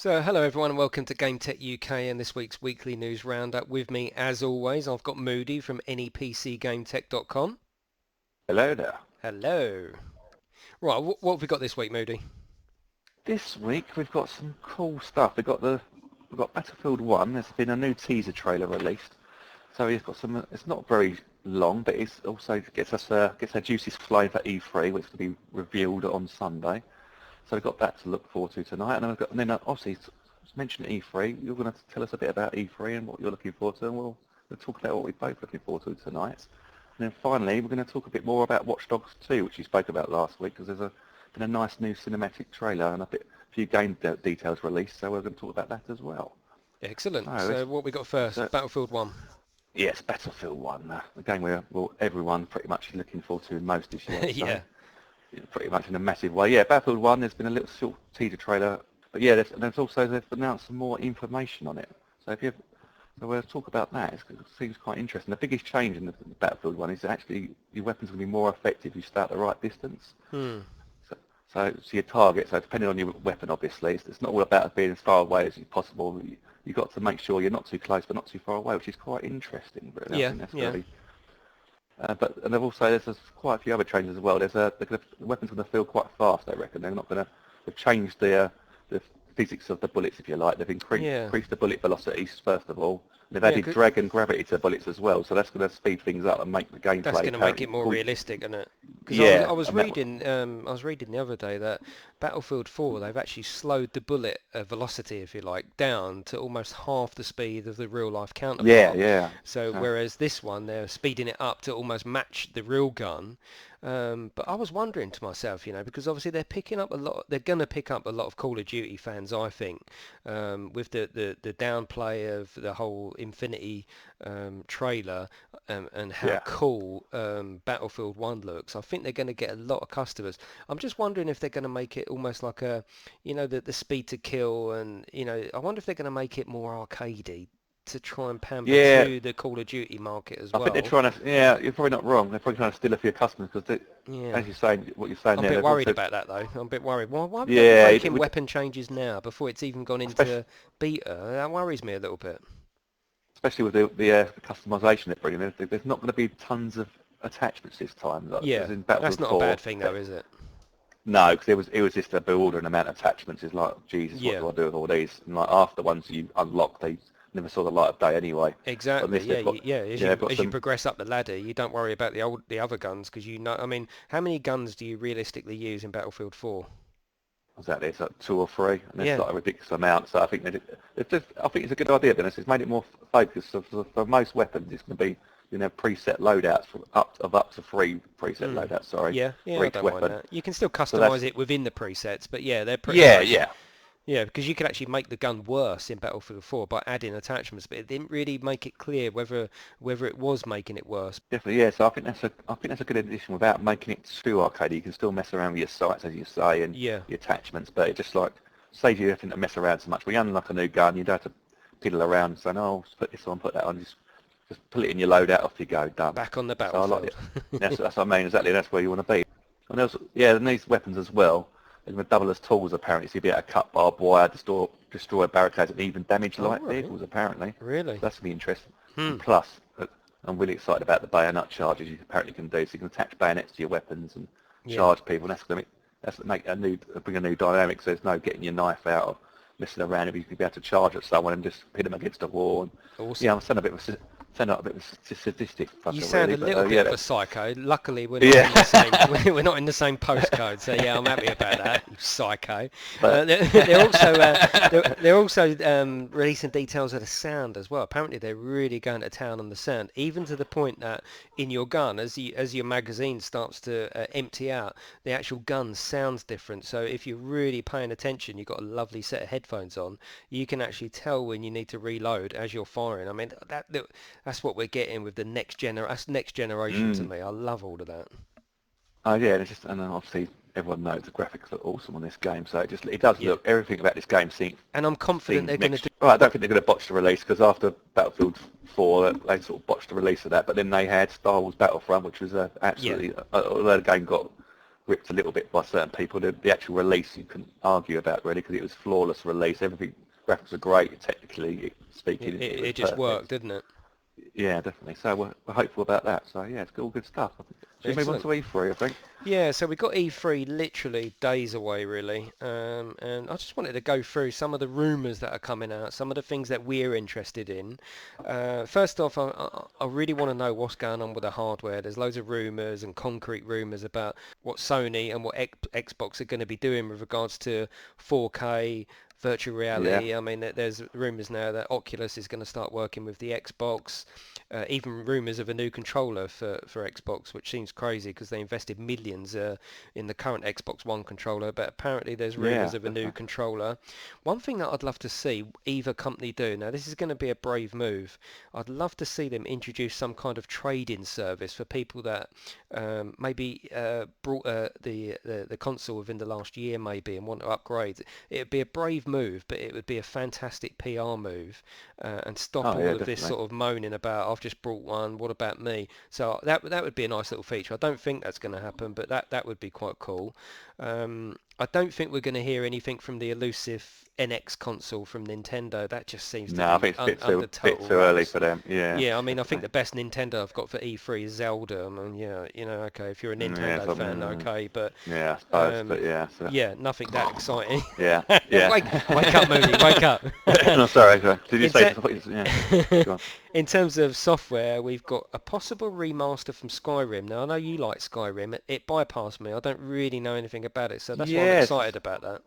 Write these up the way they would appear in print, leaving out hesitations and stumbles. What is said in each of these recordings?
So hello everyone and welcome to GametechUK and this week's weekly news roundup. With me as always I've got Moody from nepcgametech.com. Hello there. Hello. Right, what have we got this week, Moody? This week we've got some cool stuff. We've got Battlefield 1. There's been a new teaser trailer released. So we've got some. It's not very long, but it's also gets our juices flowing for E3, which will be revealed on Sunday. So we've got that to look forward to tonight. And then obviously mentioned E3. You're going to tell us a bit about E3 and what you're looking forward to, and we'll talk about what we're both looking forward to tonight. And then finally, we're going to talk a bit more about Watch Dogs 2, which you spoke about last week, because been a nice new cinematic trailer and a few game details released, so we're going to talk about that as well. Excellent. So, So what we got first? so Battlefield 1. yes, Battlefield 1, the game everyone pretty much is looking forward to most this year, Yeah. pretty much in a massive way. Yeah, Battlefield 1, there's been a little short teaser trailer, but yeah, they've announced some more information on it. So we'll talk about that. It seems quite interesting. The biggest change in the Battlefield 1 is actually your weapons will be more effective if you start at the right distance. Hmm. So your target, so depending on your weapon, obviously, it's not all about being as far away as possible. You've got to make sure you're not too close but not too far away, which is quite interesting, really. I Yeah, think that's yeah. really... and there's quite a few other changes as well. The weapons are going to feel quite fast, I reckon. They've changed the physics of the bullets, if you like. They've Yeah. increased the bullet velocities, first of all. They've Yeah, added drag and gravity to bullets as well, so that's going to speed things up and make the that's gameplay going to make it apparently more cool. realistic, isn't it? Because Yeah, I was reading the other day that Battlefield 4 they've actually slowed the bullet velocity, if you like, down to almost half the speed of the real life yeah, counterpart. yeah. So So, whereas this one they're speeding it up to almost match the real gun. But I was wondering to myself, because obviously they're going to pick up a lot of Call of Duty fans, I think, with the downplay of the whole Infinity trailer and how yeah. cool Battlefield 1 looks. I think they're going to get a lot of customers. I'm just wondering if they're going to make it almost like the speed to kill, and I wonder if they're going to make it more arcadey to try and pander Yeah, to the Call of Duty market as I think they're well. trying to. Yeah, you're probably not wrong. They're probably trying to steal a few customers because, Yeah. as you're saying, what you're saying I'm a there, bit they've worried also, about that though. I'm a bit worried. Why would they be yeah, making weapon changes now before it's even gone especially into beta? That worries me a little bit. especially with the customization they're bringing. There's not going to be tons of attachments this time, like, Yeah, as in that's Battlefield not a bad 4. thing though, is it? No, because it was just a bewildering amount of attachments. It's like, Jesus, what Yeah, do I do with all these? And like after once you unlock, they never saw the light of day anyway. But on exactly. this, Yeah, they've got yeah. As yeah, you they've got as you some. progress up the ladder, you don't worry about the other guns because you know. I mean, how many guns do you realistically use in Battlefield 4? Exactly, it's like 2 or 3, and it's Yeah. like a ridiculous amount. So I think I think it's a good idea. Then it's made it more focused. So for most weapons, it's going to be preset loadouts up to 3 preset Mm. loadouts. Sorry, Yeah, yeah, for I each don't mind weapon. that. You can still So customize that's it within the presets, but yeah, they're pretty yeah, much. yeah. Yeah, because you could actually make the gun worse in Battlefield 4 by adding attachments, but it didn't really make it clear whether it was making it worse. Definitely, yeah. So I think that's a good addition without making it too arcade. You can still mess around with your sights, as you say, and Yeah, your attachments, but it just like saves you having to mess around so much. When you unlock a new gun, you don't have to piddle around saying, "Oh, just put this on, put that on." Just pull it in your loadout, off you go, done. back on the So I like battlefield. it. That's what I mean. Exactly, that's where you want to be. And also, yeah, and these weapons as well. They're going to double as tools apparently. So you'll be able to cut barbed wire, destroy barricades, and even damage Oh, light right. vehicles apparently. So Really? that's going to be interesting. Hmm. And plus, I'm really excited about the bayonet charges you apparently can do. So you can attach bayonets to your weapons and Yeah. charge people. And bring a new dynamic. So there's no getting your knife out or messing around. If you can be able to charge at someone and just hit them against a wall. And yeah, Awesome. I'm sounding like a bit of a sadistic You fucker sound really, a but little bit yeah, of a psycho. Luckily, we're not in the same yeah. we're not in the same postcode. So yeah, I'm happy about that. You psycho. But They're also releasing details of the sound as well. Apparently, they're really going to town on the sound, even to the point that in your gun, as your magazine starts to empty out, the actual gun sounds different. So if you're really paying attention, you've got a lovely set of headphones on. You can actually tell when you need to reload as you're firing. I mean, that's what we're getting with the that's next generation to mm, me. I love all of that. oh yeah, and then obviously everyone knows the graphics look awesome on this game, so it does Yeah. look everything about this game And I'm confident seems they're going to next. do. Well, I don't think they're going to botch the release because after Battlefield 4, they sort of botched the release of that. But then they had Star Wars Battlefront, which was Yeah. although the game got gripped a little bit by certain people. The actual release you couldn't argue about really because it was flawless release. Everything graphics were great, technically speaking. It was It just worked, perfect. didn't it? Yeah, definitely. So we're hopeful about that. So yeah, it's all good stuff. Should we move on Excellent. to E3? I think. Yeah, so we've got E3 literally days away, really, and I just wanted to go through some of the rumours that are coming out, some of the things that we're interested in. First off, I really want to know what's going on with the hardware. There's loads of rumours and concrete rumours about what Sony and what Xbox are going to be doing with regards to 4K, virtual Yeah. reality. I mean, there's rumours now that Oculus is going to start working with the Xbox. Even rumours of a new controller for Xbox, which seems crazy because they invested millions in the current Xbox One controller, but apparently there's rumours Yeah, of a new definitely. controller. One thing that I'd love to see either company do, now this is going to be a brave move, I'd love to see them introduce some kind of trade-in service for people that maybe brought the console within the last year maybe and want to upgrade. It would be a brave move, but it would be a fantastic PR move and stop Oh yeah, all of this definitely. sort of moaning about I've just brought one, what about me? So that would be a nice little feature. I don't think that's going to happen, but that would be quite cool. I don't think we're going to hear anything from the elusive NX console from Nintendo. That just seems to No, I be think it's a bit under too total early wraps. for them. Yeah, Yeah, I mean, I think definitely. the best Nintendo I've got for E3 is Zelda. I mean, yeah, okay, if you're a Yeah, Nintendo fan, okay, but yeah, I suppose. um, But yeah, so yeah, nothing that exciting. yeah, yeah. Wake up, Moody, wake up. No, sorry. Did you In say? ter- Yeah. Go on. in terms of software, we've got a possible remaster from Skyrim. Now, I know you like Skyrim. It bypassed me. I don't really know anything about it, so that's why I'm Yes, excited about that.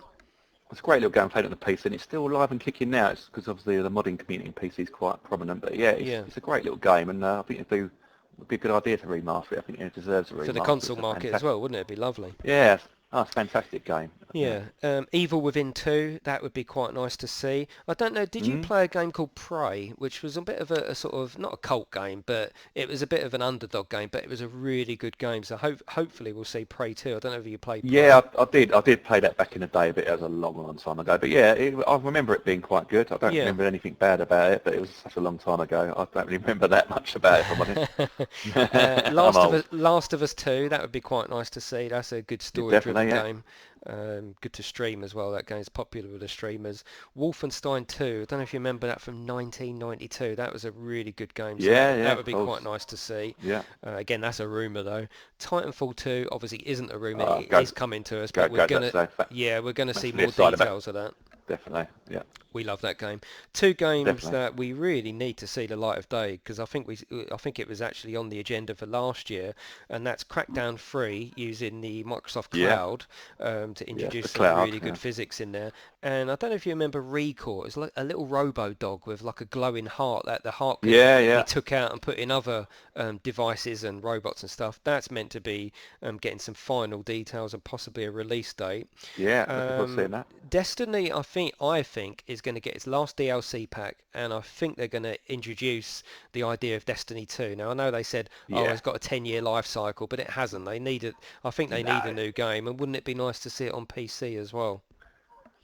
it's a great little game played on the PC, and it's still alive and kicking now. It's because obviously the modding community in PC is quite prominent. But yeah, Yeah, it's a great little game, and I think it would be a good idea to remaster it. I think it deserves a for the remaster. console It's a market as fantastic. well, wouldn't it? It'd be lovely. Yeah, it's a fantastic game. Yeah. Yeah, Evil Within 2, that would be quite nice to see. I don't know, did you Mm? play a game called Prey, which was a bit of a sort of, not a cult game, but it was a bit of an underdog game, but it was a really good game, so hopefully we'll see Prey 2. I don't know if you played Yeah, Prey. I did play that back in the day, but it was a long, long time ago. But yeah, I remember it being quite good. I don't Yeah. remember anything bad about it, but it was such a long time ago. I don't really remember that much about it, if I'm honest. I'm old. Last of Us 2, that would be quite nice to see. That's a good Yeah, definitely, story-driven yeah. game. Good to stream as well. That game's popular with the streamers. Wolfenstein 2, I don't know if you remember that from 1992. That was a really good game, so Yeah, yeah, that of would be quite course. nice to see. Yeah. Again, that's a rumor though. Titanfall 2 obviously isn't a rumor. Uh, It is goes, coming to us, but goes up, so we're gonna see massively more excited about details of that. definitely. Yeah, We love that game. Two games definitely. that we really need to see the light of day because I think it was actually on the agenda for last year, and that's Crackdown 3 using the Microsoft Yeah, Cloud to yeah, the introduce some cloud. really good Yeah, physics in there. And I don't know if you remember Recall. It's like a little robo dog with like a glowing heart that the heart can yeah, be yeah, took out and put in other devices and robots and stuff. That's meant to be getting some final details and possibly a release date. yeah. Looking forward to Um, seeing that. Destiny, I think is going to get its last DLC pack, and I think they're going to introduce the idea of Destiny 2. Now I know they said, oh, Yeah. it's got a 10-year life cycle, but it hasn't. They need it. I think they need a No, new game, and wouldn't it be nice to see it on PC as well?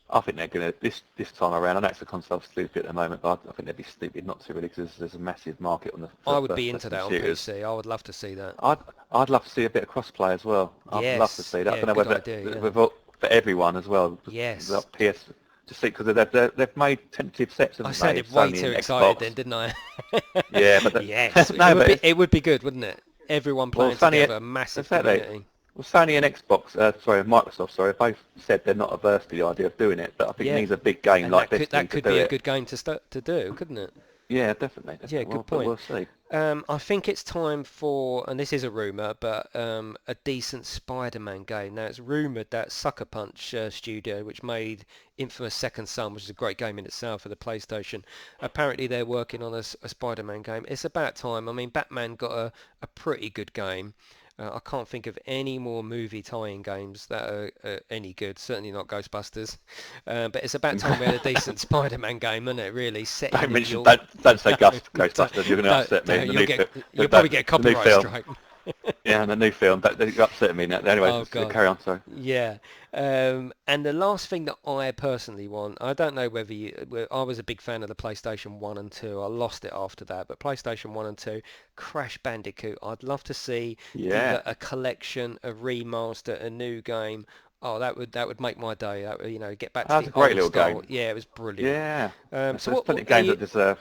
I think they're gonna this time around. I know it's a console exclusive at the moment, but I think they'd be stupid not to really because there's a massive market on the I for would be into first-person that on shooters. PC. I would love to see that. I'd I'd love to see a bit of crossplay as well. I'd love to Yes, see that. I yeah, don't know good whether idea. Yeah, for everyone as well. The yes. PS to see because they've made tentative sets, I haven't they? sounded way Sony too and excited then, Xbox. didn't I? Yeah, but Yes, no, but it would be good, wouldn't it? Everyone well, playing Sony together, massive exactly. community. Well, Sony and Xbox, sorry, Microsoft, sorry, both said they're not averse to the idea of doing it, but I think it Yeah, needs a big game and like Destiny that to could do be a it. good game to start to do, couldn't it? Yeah, definitely, Yeah, definitely. good Well, but point. we'll see. I think it's time for, and this is a rumor, but a decent Spider-Man game. Now it's rumored that Sucker Punch studio, which made infamous Second Son, which is a great game in itself for the PlayStation, apparently they're working on a Spider-Man game. It's about time. I mean, Batman got a pretty good game. I can't think of any more movie tie-in games that are any good. Certainly not Ghostbusters. But it's about time we had a decent Spider-Man game, isn't it? Really, set in Don't New mention, York. don't say No, Ghostbusters. You're going to upset me. you'll probably get a The new copyright film. strike. Yeah, and the new film. That upset me now. Anyway, Oh just God. carry on. Sorry. Yeah. And the last thing that I personally want, I don't know whether I was a big fan of the PlayStation 1 and 2. I lost it after that, but PlayStation 1 and 2, Crash Bandicoot. I'd love to see Yeah, either a collection, a remaster, a new game. Oh, that would make my day. That would, get back to that was the a great old little style. game. Yeah, it was brilliant. Yeah, So there's plenty what of are games you? that deserve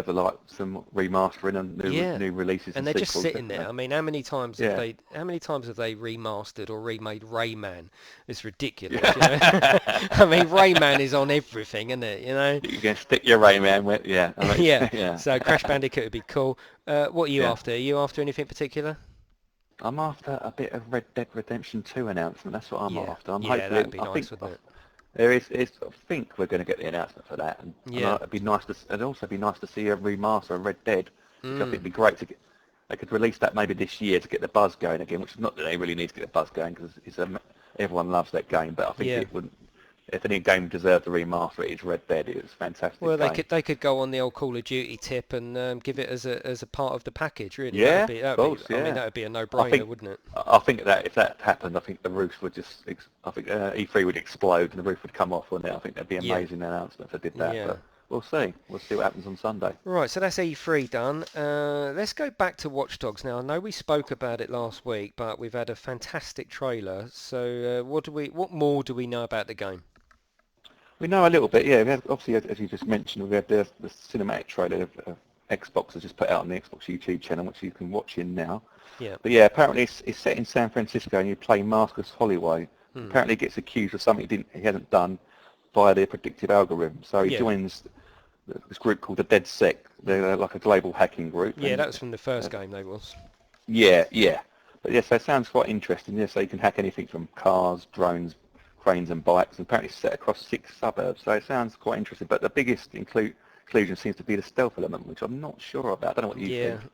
like some remastering and Yeah, new releases and and they're just sequels. sitting there. Definitely. I mean, Yeah. how many times have they remastered or remade Rayman? It's ridiculous, Yeah. I mean, Rayman is on everything, isn't it? You can stick your Rayman with, yeah, I mean, Yeah. yeah, So Crash Bandicoot would be cool. What are you yeah. after? Are you after anything particular? I'm after a bit of Red Dead Redemption 2 announcement. That's what I'm Yeah. after. I'm Yeah, that'd hopefully, be I think nice, wouldn't it? there is, I think we're going to get the announcement for that, and Yeah. it'd be nice to, it'd also be nice to see a remaster of Red Dead, which I think Mm. would be great to get. They could release that maybe this year to get the buzz going again, which is not that they really need to get the buzz going because everyone loves that game, but I think Yeah. it would, if any game deserved a remaster, it is Red Dead. It was a Well, fantastic they game. could go on the old Call of Duty tip and give it as a part of the package. Really, Yeah, of that would be. course, I mean, yeah. that would be a I no-brainer, think wouldn't it? I think that if that happened, I think the roof would just. I think E3 would explode and the roof would come off, wouldn't it? I think that'd be an Yeah. amazing announcement if they did that. Yeah. But we'll see. We'll see what happens on Sunday. Right, so that's E3 done. Let's go back to Watch Dogs now. I know we spoke about it last week, but we've had a fantastic trailer. So, what more do we know about the game? We know a little bit, yeah. We had, obviously, as you just mentioned, we had the cinematic trailer of Xbox has just put out on the Xbox YouTube channel, which you can watch in now. Yeah. But yeah, apparently it's set in San Francisco, and you play Marcus Holloway. Hmm. Apparently, he gets accused of something he hasn't done via the predictive algorithm. So he Yeah. joins this group called the Dead Sec. Hmm. They're like a global hacking group, Yeah, and that was from the first uh, game, they was. yeah, yeah. But yes, that sounds quite interesting. Yes, so you can hack anything from cars, drones, cranes and bikes, and apparently it's set across 6 suburbs. So it sounds quite interesting. But the biggest inclusion seems to be the stealth element, which I'm not sure about. I don't know what you Yeah, think.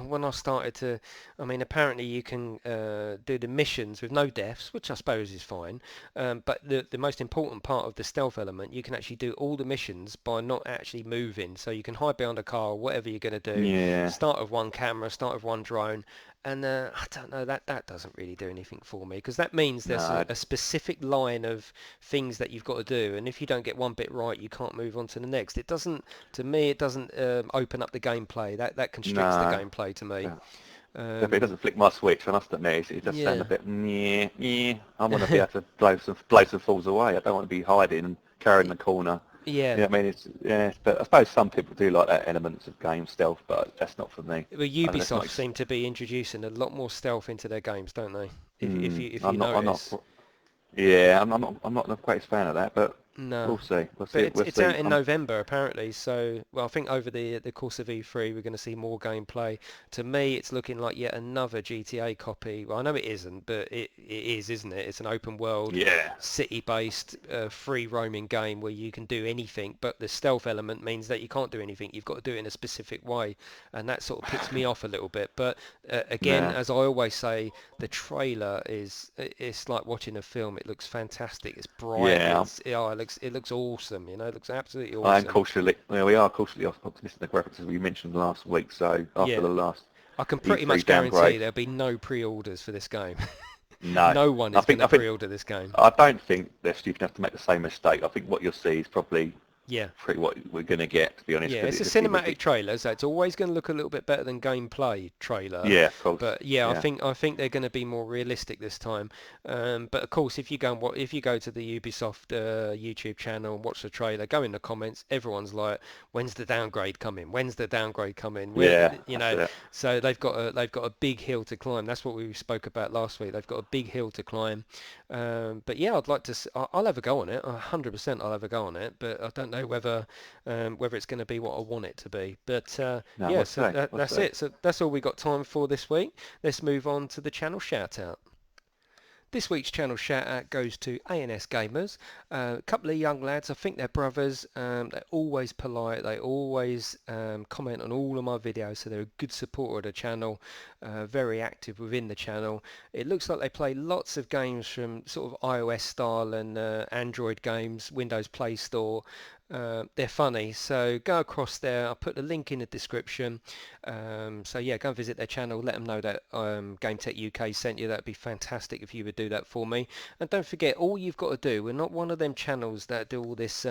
when I started to, I mean, apparently you can do the missions with no deaths, which I suppose is fine. But the most important part of the stealth element, you can actually do all the missions by not actually moving. So you can hide behind a car, or whatever you're going to do. Yeah, Start with one camera, start with one drone, and I don't know, that doesn't really do anything for me because that means there's no, a specific line of things that you've got to do, and if you don't get one bit right, you can't move on to the next. It doesn't, to me, it doesn't open up the gameplay. That constricts the no. gameplay to me. Yeah. If it Um, doesn't flick my switch, I must admit, it does sound a yeah. bit yeah, yeah. I want to be able to blow some fools away. I don't want to be hiding and carrying the corner. Yeah. Yeah, I mean, it's yeah, but I suppose some people do like that elements of game stealth, but that's not for me. Well, I mean, that's not. Ubisoft seem to be introducing a lot more stealth into their games, don't they? If you I'm not. notice. Yeah, I'm not the greatest fan of that, but No. we'll see. We'll But see. it's We'll it's out see. in November apparently, so well I think over the course of E3 we're going to see more gameplay. To me, it's looking like yet another GTA copy. Well, I know it isn't, but it is, isn't it? It's an open world, Yeah. city-based, free roaming game where you can do anything, but the stealth element means that you can't do anything. You've got to do it in a specific way, and that sort of puts me off a little bit. But again, Yeah. as I always say, the trailer it's like watching a film. It looks fantastic. It's bright. Yeah. It looks awesome. It looks absolutely I am awesome. cautiously. Well, we are cautiously optimistic in the graphics as we mentioned last week. So after Yeah, the last I can pretty E3 much guarantee downgrade, there'll be no pre-orders for this game. no. No one I is going think. to I think. pre-order this game. I don't think they're stupid enough to make the same mistake. I think what you'll see is probably Yeah. pretty what we're going to get, to be honest, Yeah, because it's it a just seems a cinematic bit. trailer, so it's always going to look a little bit better than gameplay trailer. Yeah, of course. But yeah, Yeah. I think they're going to be more realistic this time. But of course, if you go to the Ubisoft YouTube channel and watch the trailer, go in the comments. Everyone's like, "When's the downgrade coming? When's the downgrade coming?" Yeah, that's it. So they've got a big hill to climb. That's what we spoke about last week. They've got a big hill to climb. But yeah, I'd like to. I'll have a go on it. 100% I'll have a go on it. But I don't know whether it's going to be what I want it to be. But No, yeah, we'll so see. We'll that's see. it. So that's all we got time for this week. Let's move on to the channel shout out. This week's channel shout out goes to ANS Gamers. A couple of young lads, I think they're brothers. They're always polite. They always comment on all of my videos, so they're a good supporter of the channel. Very active within the channel. It looks like they play lots of games from sort of iOS style and Android games, Windows Play Store. They're funny, so go across there. I'll put the link in the description. So yeah, go and visit their channel. Let them know that GameTechUK sent you. That'd be fantastic if you would do that for me. And don't forget, all you've got to do. We're not one of them channels that do all this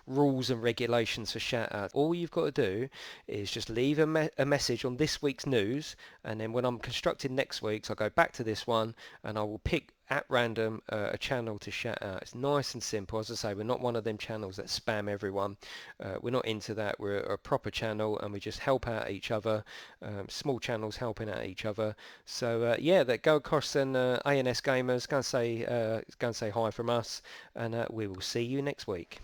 rules and regulations for shout out. All you've got to do is just leave a message on this week's news, and then when I'm constructing next week's, I'll go back to this one and I will pick at random a channel to shout out. It's nice and simple. As I say, we're not one of them channels that spam everyone. We're not into that. We're a proper channel and we just help out each other. Small channels helping out each other. So yeah, that go across and ANS Gamers, go and say hi from us, and we will see you next week.